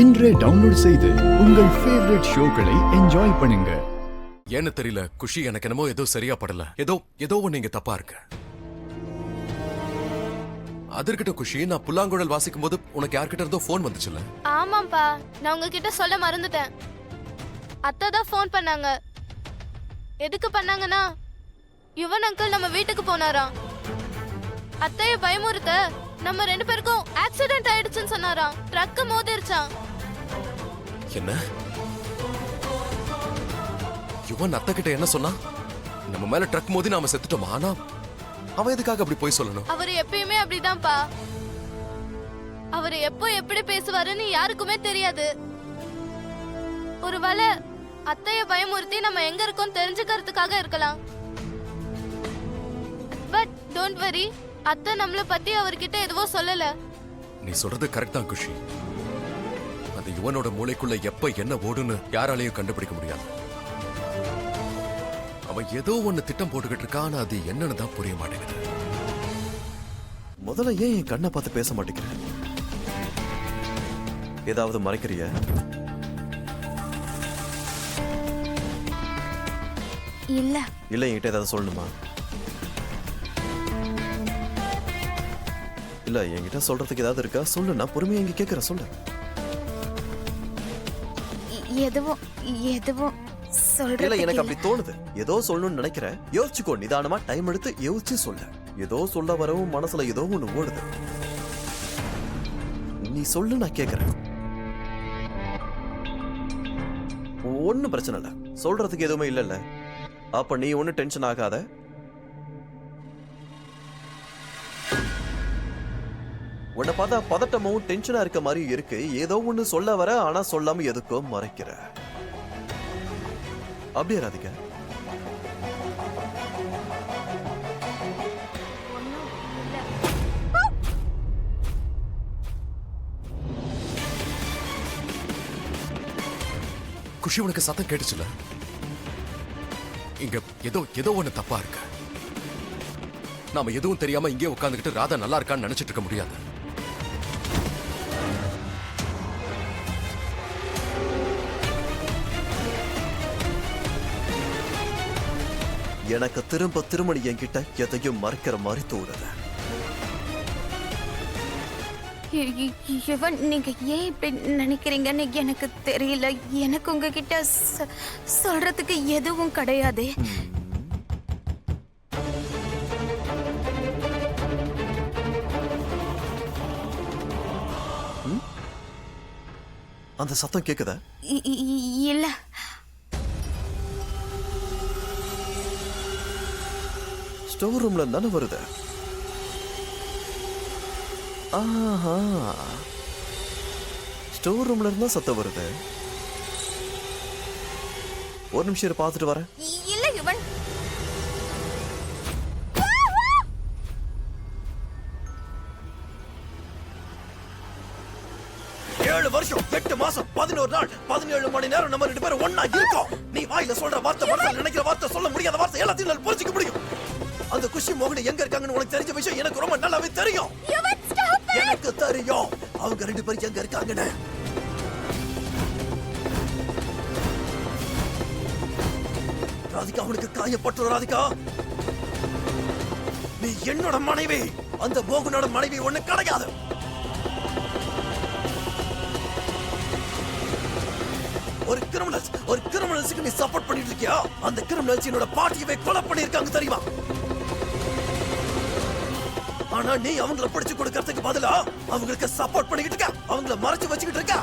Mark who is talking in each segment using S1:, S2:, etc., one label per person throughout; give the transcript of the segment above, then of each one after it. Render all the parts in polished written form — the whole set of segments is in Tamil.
S1: இன்றே டவுன்லோட் செய்து உங்கள் ஃபேவரட் ஷோக்களை என்ஜாய் பண்ணுங்க.
S2: ஏன்னு தெரியல குஷி, எனக்கு என்னமோ ஏதோ சரியா படல. ஏதோ ஒண்ணு இங்க தப்பா இருக்கு. அதற்கிட்ட குஷி, நான் புல்லாங்குழல் வாசிக்கும் போது உனக்கு யார்கிட்ட இருந்தோ போன் வந்துச்சுல்ல?
S3: ஆமாப்பா, நான் உங்ககிட்ட சொல்ல மறந்துட்டேன். அத்தை தான் போன் பண்ணாங்க. எதுக்கு பண்ணாங்கன்னா, யுவன் அங்கிள் நம்ம வீட்டுக்கு போனாராம். அத்தைய பயமுறுத்த நம்ம 2 பேருக்கும் ஆக்சிடென்ட் ஆயிடுச்சுன்னு சொன்னாராம். ட்ரக் மோதிருச்சாம்.
S2: என்ன? யுவன் அத்தை கிட்ட என்ன சொன்னா? நம்ம மேல ட்ரக் மோதி நாம செத்துட்டோமா? ஆனா அவன் எதுக்காக அப்படி போய் சொல்லணும்?
S3: அவர் எப்பயுமே அப்படிதான்ப்பா. அவர் எப்போ எப்படி பேசுவாருன்னு யாருக்குமே தெரியாது. ஒருவேளை அத்தைய பயமுறுத்தி நம்ம எங்க இருக்கோம் தெரிஞ்சுக்கிறதுக்காக இருக்கலாம். பட் டோன்ட் வரி, அத்தை நம்மள பத்தி அவர்கிட்ட எதுவும் சொல்லல.
S2: நீ சொல்றது கரெக்ட் தான் குஷி. அந்த யுவனோட மூளைக்குள்ள எப்ப என்ன ஓடுன்னு யாராலையும் கண்டுபிடிக்க முடியாது. அவன் ஏதோ ஒண்ணு திட்டம் போட்டுக்கிட்டு இருக்கான். அது என்னன்னு தான் புரிய மாட்டேங்குது.
S4: முதல்ல ஏன் என் கண்ணை பார்த்து பேச மாட்டேங்கிற? ஏதாவது மறைக்கிறிய?
S3: இல்ல
S4: இல்ல, என்கிட்ட ஏதாவது சொல்லணுமா? இல்ல, என்கிட்ட சொல்றதுக்கு ஏதாவது இருக்கா? சொல்லு, நான் பொறுமையா இங்க கேட்கிறேன். சொல்லு.
S3: எதுவும் சொல்றது
S4: இல்ல, எனக்கு அப்படி தோணுது. ஏதோ சொல்லணும்னு நினைக்கிறேன். யோசிச்சுக்கோ, நிதானமா டைம் எடுத்து யோசிச்சு சொல்லு. ஏதோ சொல்ல வரவும் மனசுல ஏதோ ஒண்ணு ஓடுது. நீ சொல்லு, நான் கேட்கிறேன். ஒன்னும் பிரச்சனை இல்ல, சொல்றதுக்கு எதுவுமே இல்ல. அப்ப நீ ஒண்ணு டென்ஷன் ஆகாத. உன்னை பார்த்தா பதட்டமும் டென்ஷனா இருக்க மாதிரி இருக்கு. ஏதோ ஒண்ணு சொல்ல வர, ஆனா சொல்லாம எதுக்கோ மறைக்கிற. அப்படியே ராதிகா?
S2: குஷி, உனக்கு சத்தம் கேட்டுச்சுல? இங்க ஏதோ ஒண்ணு தப்பா இருக்கு. நாம எதுவும் தெரியாம இங்கே உட்கார்ந்துகிட்டு ராதா நல்லா இருக்கான்னு நினைச்சிட்டு இருக்க முடியாது.
S4: எனக்கு திரும்ப திருமணி என்கிட்ட எதையும் மறைக்கிற மாதிரி தோணுது.
S5: நீங்க ஏன் இப்படி நினைக்கிறீங்கன்னு எனக்கு தெரியல. எனக்கு உங்ககிட்ட சொல்றதுக்கு எதுவும் கிடையாது.
S4: அந்த சத்தம் கேக்குதா?
S5: இல்ல,
S4: ஸ்டோர் ரூம்ல தானே வருது. ஆஹா, ஸ்டோர் ரூம்ல இருந்தா சத்தம் வருது. ஒரு நிமிஷம் பார்த்துட்டு வரேன்.
S5: இல்ல யுவன்.
S4: 7 வருஷம் 8 மாசம் 11 நாள் 17 மணி நேரம் நம்ம 2 பேரும் ஒண்ணா இருக்கோம். நீ வாயில சொல்ற வார்த்தை, மனசுல நினைக்கிற வார்த்தை, சொல்ல முடியாத வார்த்தை எல்லாத்தையும் நான் புரிஞ்சுக்க முடியும். அந்த குஷி மோகனி எங்க இருக்காங்கன்னு உனக்கு தெரிஞ்ச விஷயம் எனக்கு ரொம்ப நல்லாவே தெரியும். எனக்கு தெரியும் அவங்க 2 பேரும் எங்க இருக்காங்கன்னு. ராதிகா, அவனுக்கு காயப்பட்டு. ராதிகா, நீ என்னோட மனைவி. அந்த மோகனோட மனைவி ஒண்ணு கிடையாது. ஒரு கிரிமினல்ஸ்க்கு நீ சப்போர்ட் பண்ணிட்டு இருக்கியா? அந்த கிரிமினல்ஸ் என்னோட பாட்டியவே கொலை பண்ணிருக்காங்க தெரியுமா? ஆனா நீ அவங்கள பிடிச்சு கொடுக்கறதுக்கு பதிலா அவங்களுக்கு சப்போர்ட் பண்ணிக்கிட்டு இருக்க, அவங்கள மறைச்சு வச்சுக்கிட்டு இருக்க.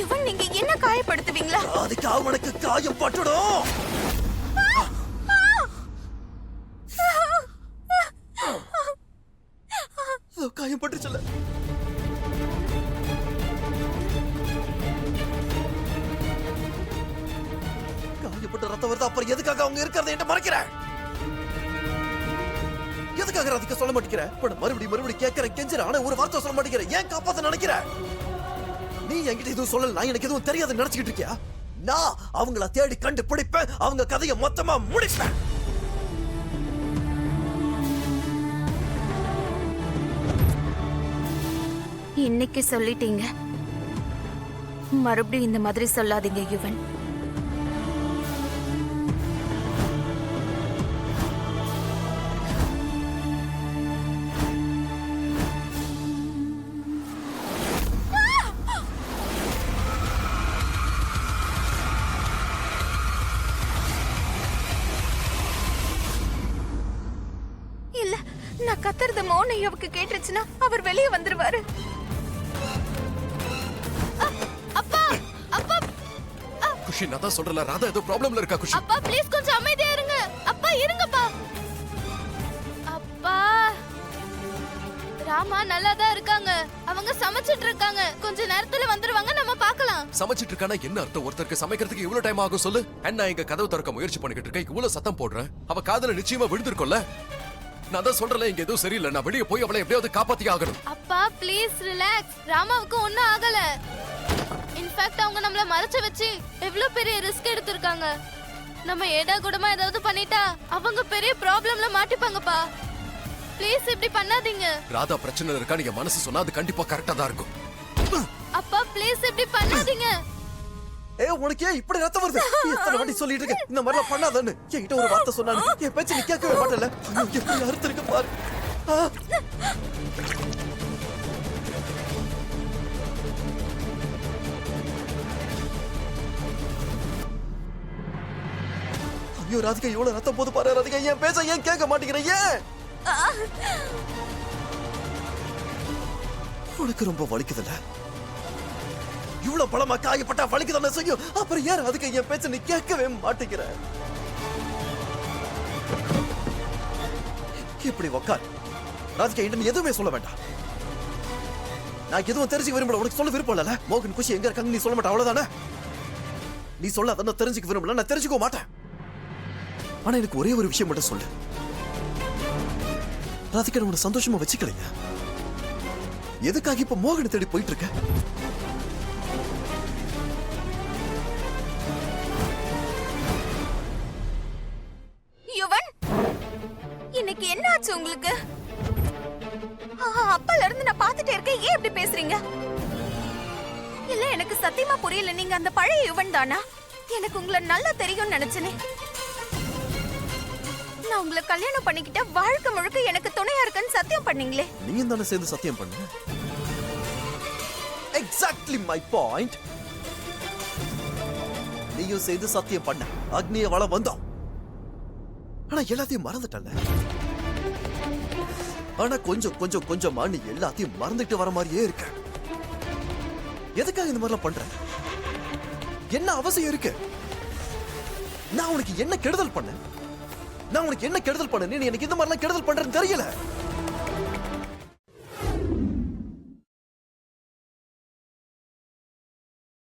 S5: யுவன், நீங்க என்ன காயப்படுத்துவீங்களா?
S4: அதுக்கு அவனுக்கு காயம் பட்டுடும். காயம் பட்டுச்சுல்ல? காயப்பட்ட ரத்தம் வருது. அப்புறம் எதுக்காக அவங்க இருக்கிறத என்கிட்ட மறைக்கிற? எதுக்காக ராதிகா சொல்ல மாட்டேங்கிற? மறுபடியும் கேட்கிறேன், கெஞ்சிர, ஆனா ஒரு வார்த்தை சொல்ல மாட்டேங்கிற. ஏன் காப்பாத்த நினைக்கிற? நீ என்கிட்ட எதுவும் சொல்லல, நான் எனக்கு எதுவும் தெரியாது நினைச்சுக்கிட்டு இருக்கியா? நான் அவங்கள தேடி கண்டுபிடிப்பேன், அவங்க கதையை மொத்தமா முடிப்பேன்.
S5: இன்னைக்கு சொல்லிட்டீங்க. மறுபடியும் இந்த மாதிரி சொல்லாதீங்க யுவன். இல்ல, நான் கத்துறது மௌனையாவுக்கு கேட்டுருச்சுன்னா அவர் வெளியே வந்துருவாரு.
S3: அப்பா அப்பா
S2: குஷி நான் தான் சொல்றல ராதா ஏதோ ப்ராப்ளம்ல இருக்கா குஷி.
S3: அப்பா ப்ளீஸ் கொஞ்சம் அமைதியா இருங்க. அப்பா இருங்கப்பா. அப்பா ராமா நல்லா தான் இருக்காங்க. அவங்க சமைச்சிட்டு இருக்காங்க. கொஞ்ச நேரத்துல வந்துருவாங்க, நம்ம பார்க்கலாம்.
S2: சமைச்சிட்டு இருக்கானா என்ன அர்த்தம்? ஒருத்தருக்கு சமைக்கிறதுக்கு இவ்வளவு டைம் ஆகும் சொல்லு? அண்ணா இங்க கதவு திறக்க முயற்சி பண்ணிக்கிட்டு இருக்கேன், இவ்வளவு சத்தம் போடுறேன். அவ காதுல நிச்சயமா விழுந்திருக்கும்ல. நான் தான் சொல்றேன் இங்க எதுவும் சரியில்லை, நான் வெளியே போய் அவளை எப்படியாவது காப்பாத்தி ஆகணும்.
S3: அப்பா ப்ளீஸ் ரிலாக்ஸ். ராமாவுக்கு ஒண்ணும் ஆகல. இன்ஃபேக்ட் அவங்க நம்மள மறைச்சு வச்சு எவ்வளவு பெரிய ரிஸ்க் எடுத்திருக்காங்க. நம்ம ஏடா கூடமா ஏதாவது பண்ணிட்டா அவங்க பெரிய ப்ராப்ளம்ல மாட்டிப்பாங்கப்பா. ப்ளீஸ் இப்படி பண்ணாதீங்க.
S2: ராதா பிரச்சனை இருக்கா நீங்க மனசு சொன்னா அது கண்டிப்பா கரெக்டா தான் இருக்கும்.
S3: அப்பா ப்ளீஸ் இப்படி பண்ணாதீங்க.
S4: உனக்கு ஏன் இப்படி ரத்தம் வருது? எத்தனை வாட்டி சொல்லிட்டு இருக்க இந்த மாதிரி பண்ணாதன்னு? என்கிட்ட ஒரு வார்த்தை சொன்னானு என் பேச்சு நீ கேட்கவே மாட்டல. எப்படி அறுத்திருக்க பாரு. ஐயோ ராதிகா இவ்வளவு ரத்தம் போது பாரு. ராதிகா என் பேச்ச ஏன் கேட்க மாட்டேங்கிற? ஏன் உனக்கு ரொம்ப வலிக்குதுல்ல? இவ்வளவு பழமா காயப்பட்டா வலிக்குதானே செய்யும். அப்புறம் ஏன் அதுக்கு என் பேச்ச நீ கேட்கவே மாட்டேங்கிற? இப்படி உக்கார். ராதிகா என்ன எதுவுமே சொல்ல வேண்டாம். நான் எதுவும் தெரிஞ்சுக்க விரும்பல. உனக்கு சொல்ல விருப்பம் இல்ல. மோகன் குஷி எங்க இருக்காங்க நீ சொல்ல மாட்டேன், அவ்வளவுதானே? நீ சொல்ல அதை தெரிஞ்சுக்க விரும்பல, நான் தெரிஞ்சுக்க மாட்டேன். ஆனா எனக்கு ஒரே ஒரு விஷயம் மட்டும் சொல்லு. ராதிகா உன்னை சந்தோஷமா வச்சுக்கலைங்க. எதுக்காக இப்ப மோகனை தேடி போயிட்டு இருக்க?
S5: யுவன், இன்னைக்கு என்ன ஆச்சு உங்களுக்கு? அப்பல இருந்து நான் பாத்துட்டே இருக்கேன், ஏன் இப்படி பேசுறீங்க? இல்ல எனக்கு சத்தியமா புரியல. நீங்க அந்த பழைய யுவன் தானா? எனக்கு உங்களை நல்லா தெரியும்னு நினைச்சேனே. நான் உங்களை கல்யாணம் பண்ணிக்கிட்ட வாழ்க்கை முழுக்க எனக்கு துணையா இருக்குன்னு சத்தியம் பண்ணீங்களே.
S4: நீங்க தானே சேர்ந்து சத்தியம் பண்ணு. Exactly my point. நீயும் சேர்ந்து சத்தியம் பண்ண அக்னிய வள வந்தோம். ஆனா எல்லாத்தையும் மறந்துட்டல. ஆனா கொஞ்சம் கொஞ்சம் கொஞ்சமா நீ எல்லாத்தையும் மறந்துட்டு வர மாதிரியே இருக்க. எதுக்காக இந்த மாதிரிலாம் பண்ற? என்ன அவசியம் இருக்கு? நான் உனக்கு என்ன கெடுதல் பண்ண? நான் உனக்கு என்ன கெடுதல் பண்ண? நீ எனக்கு இந்த மாதிரிலாம் கெடுதல் பண்றேன்னு தெரியல.